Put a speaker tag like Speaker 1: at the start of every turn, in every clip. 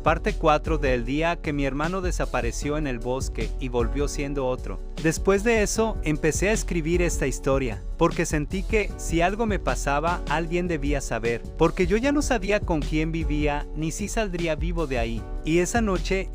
Speaker 1: Parte 4 del día que mi hermano desapareció en el bosque y volvió siendo otro. Después de eso, empecé a escribir esta historia, porque sentí que, si algo me pasaba, alguien debía saber, porque yo ya no sabía con quién vivía, ni si saldría vivo de ahí. Y esa noche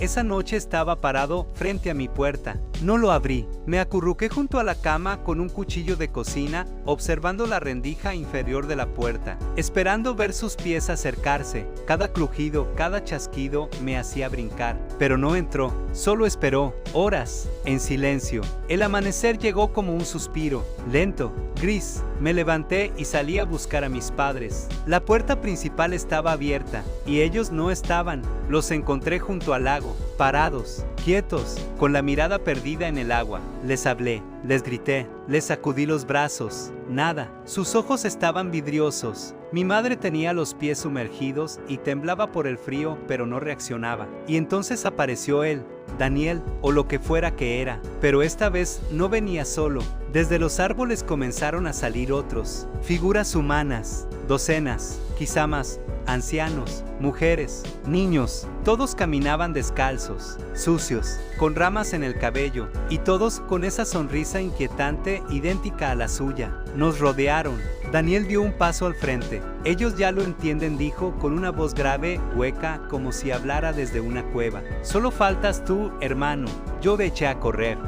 Speaker 1: estaba parado frente a mi puerta. No lo abrí. Me acurruqué junto a la cama con un cuchillo de cocina, observando la rendija inferior de la puerta, esperando ver sus pies acercarse. Cada crujido, cada chasquido me hacía brincar, pero no entró, solo esperó, horas, en silencio. El amanecer llegó como un suspiro, lento, gris. Me levanté y salí a buscar a mis padres. La puerta principal estaba abierta, y ellos no estaban. Los encontré junto al lago, parados, quietos, con la mirada perdida en el agua. Les hablé, les grité, les sacudí los brazos. Nada. Sus ojos estaban vidriosos. Mi madre tenía los pies sumergidos y temblaba por el frío, pero no reaccionaba. Y entonces apareció él, Daniel, o lo que fuera que era. Pero esta vez no venía solo. Desde los árboles comenzaron a salir otros, figuras humanas, docenas, quizá más, ancianos, mujeres, niños. Todos caminaban descalzos, sucios, con ramas en el cabello, y todos con esa sonrisa inquietante idéntica a la suya. Nos rodearon. Daniel dio un paso al frente. Ellos ya lo entienden, dijo con una voz grave, hueca, como si hablara desde una cueva. Solo faltas tú, hermano. Yo me eché a correr.